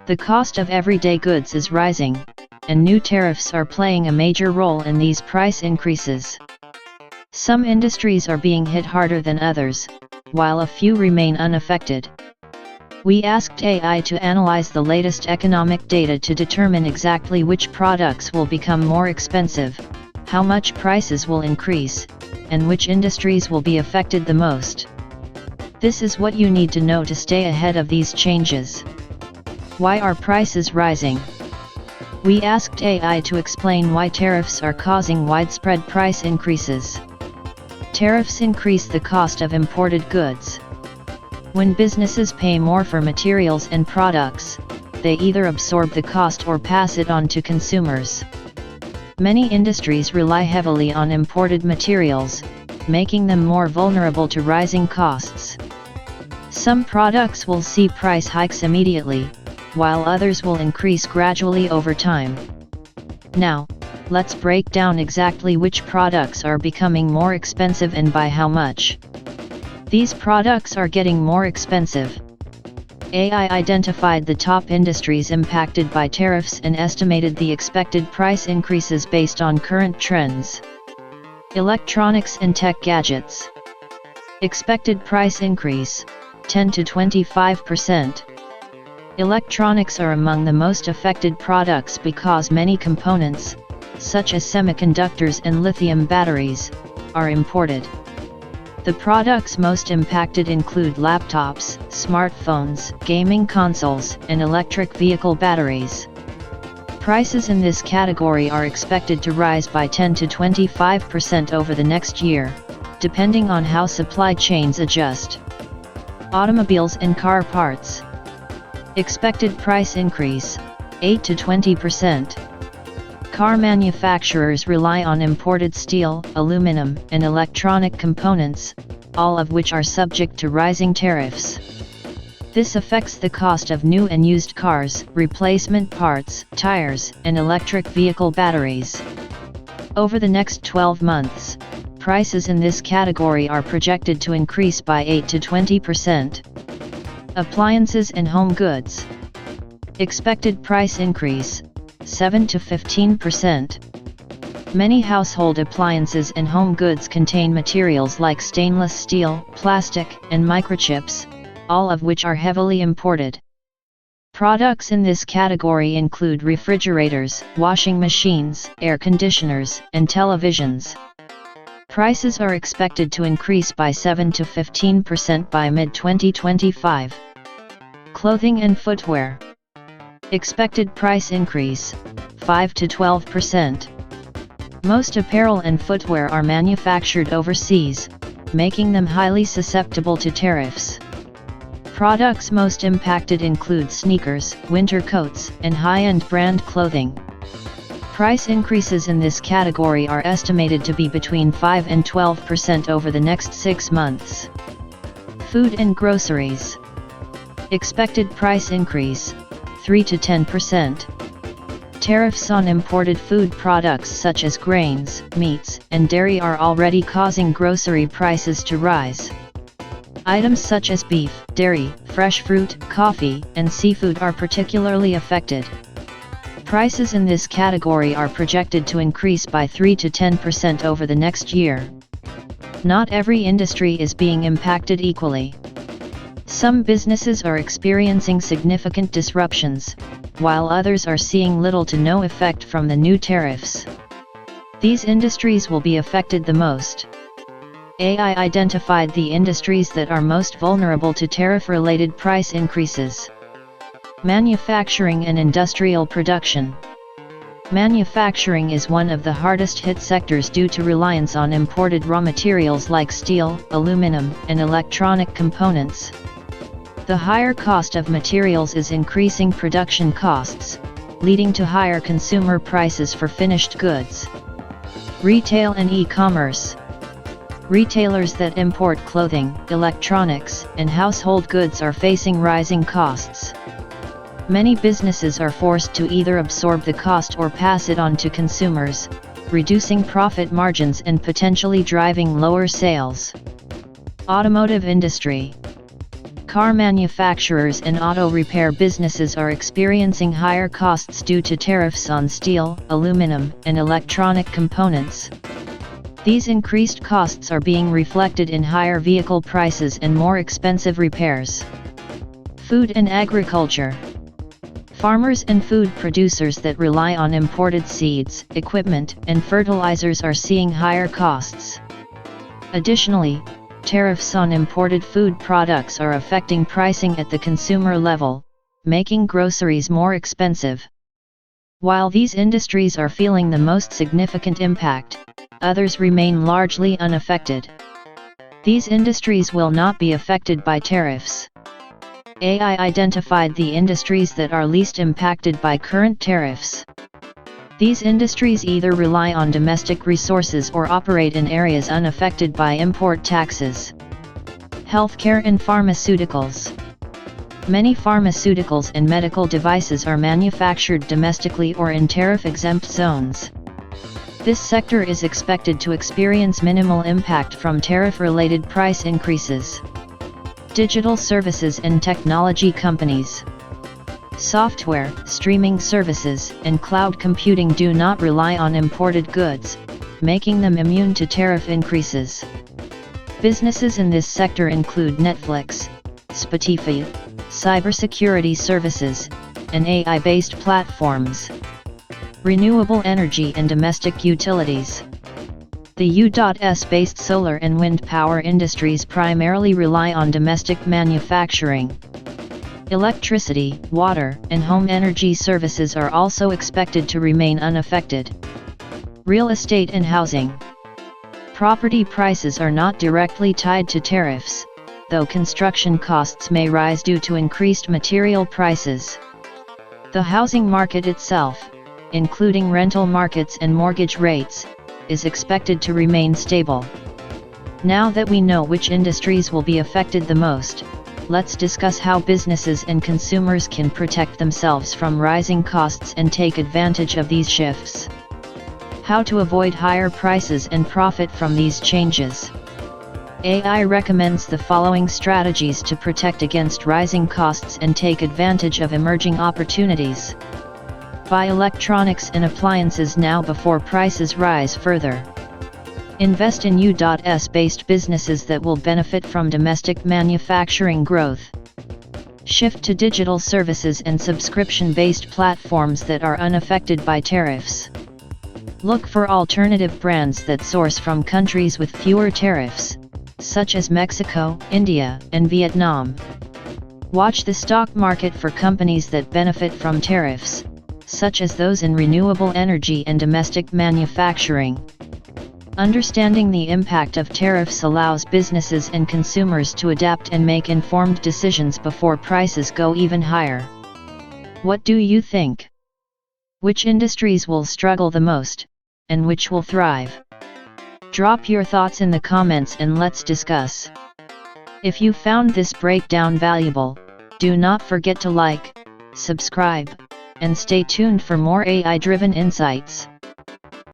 The cost of everyday goods is rising, and new tariffs are playing a major role in these price increases. Some industries are being hit harder than others, while a few remain unaffected. We asked AI to analyze the latest economic data to determine exactly which products will become more expensive, how much prices will increase, and which industries will be affected the most. This is what you need to know to stay ahead of these changes. Why are prices rising? We asked AI to explain why tariffs are causing widespread price increases. Tariffs increase the cost of imported goods. When businesses pay more for materials and products, they either absorb the cost or pass it on to consumers. Many industries rely heavily on imported materials, making them more vulnerable to rising costs. Some products will see price hikes immediately, while others will increase gradually over time. Now, let's break down exactly which products are becoming more expensive and by how much. These products are getting more expensive. AI identified the top industries impacted by tariffs and estimated the expected price increases based on current trends. Electronics and tech gadgets. Expected price increase, 10 to 25%. Electronics are among the most affected products because many components, such as semiconductors and lithium batteries, are imported. The products most impacted include laptops, smartphones, gaming consoles, and electric vehicle batteries. Prices in this category are expected to rise by 10 to 25% over the next year, depending on how supply chains adjust. Automobiles and car parts. Expected price increase, 8 to 20%. Car manufacturers rely on imported steel, aluminum, and electronic components, all of which are subject to rising tariffs. This affects the cost of new and used cars, replacement parts, tires, and electric vehicle batteries. Over the next 12 months, prices in this category are projected to increase by 8 to 20%. Appliances and home goods. Expected price increase, 7 to 15%. Many household appliances and home goods contain materials like stainless steel, plastic, and microchips, all of which are heavily imported. Products in this category include refrigerators, washing machines, air conditioners, and televisions. Prices are expected to increase by 7 to 15% by mid-2025. Clothing and footwear. Expected price increase, 5 to 12%. Most apparel and footwear are manufactured overseas, making them highly susceptible to tariffs. Products most impacted include sneakers, winter coats, and high-end brand clothing. Price increases in this category are estimated to be between 5 and 12% over the next 6 months. Food and groceries. Expected price increase, 3 to 10%. Tariffs on imported food products such as grains, meats, and dairy are already causing grocery prices to rise. Items such as beef, dairy, fresh fruit, coffee, and seafood are particularly affected. Prices in this category are projected to increase by 3 to 10% over the next year. Not every industry is being impacted equally. Some businesses are experiencing significant disruptions, while others are seeing little to no effect from the new tariffs. These industries will be affected the most. AI identified the industries that are most vulnerable to tariff-related price increases. Manufacturing and industrial production. Manufacturing is one of the hardest hit sectors due to reliance on imported raw materials like steel, aluminum, and electronic components. The higher cost of materials is increasing production costs, leading to higher consumer prices for finished goods. Retail and e-commerce. Retailers that import clothing, electronics, and household goods are facing rising costs. Many businesses are forced to either absorb the cost or pass it on to consumers, reducing profit margins and potentially driving lower sales. Automotive industry. Car manufacturers and auto repair businesses are experiencing higher costs due to tariffs on steel, aluminum, and electronic components. These increased costs are being reflected in higher vehicle prices and more expensive repairs. Food and agriculture. Farmers and food producers that rely on imported seeds, equipment, and fertilizers are seeing higher costs. Additionally, tariffs on imported food products are affecting pricing at the consumer level, making groceries more expensive. While these industries are feeling the most significant impact, others remain largely unaffected. These industries will not be affected by tariffs. AI identified the industries that are least impacted by current tariffs. These industries either rely on domestic resources or operate in areas unaffected by import taxes. Healthcare and pharmaceuticals. Many pharmaceuticals and medical devices are manufactured domestically or in tariff-exempt zones. This sector is expected to experience minimal impact from tariff-related price increases. Digital services and technology companies. Software, streaming services, and cloud computing do not rely on imported goods, making them immune to tariff increases. Businesses in this sector include Netflix, Spotify, cybersecurity services, and AI-based platforms. Renewable energy and domestic utilities. The U.S.-based solar and wind power industries primarily rely on domestic manufacturing. Electricity, water, and home energy services are also expected to remain unaffected. Real estate and housing. Property prices are not directly tied to tariffs, though construction costs may rise due to increased material prices. The housing market itself, including rental markets and mortgage rates, is expected to remain stable. Now that we know which industries will be affected the most, let's discuss how businesses and consumers can protect themselves from rising costs and take advantage of these shifts. How to avoid higher prices and profit from these changes. AI recommends the following strategies to protect against rising costs and take advantage of emerging opportunities. Buy electronics and appliances now before prices rise further. Invest in U.S.-based businesses that will benefit from domestic manufacturing growth. Shift to digital services and subscription-based platforms that are unaffected by tariffs. Look for alternative brands that source from countries with fewer tariffs, such as Mexico, India, and Vietnam. Watch the stock market for companies that benefit from tariffs, such as those in renewable energy and domestic manufacturing. Understanding the impact of tariffs allows businesses and consumers to adapt and make informed decisions before prices go even higher. What do you think? Which industries will struggle the most, and which will thrive? Drop your thoughts in the comments and let's discuss. If you found this breakdown valuable, do not forget to like, subscribe, and stay tuned for more AI-driven insights.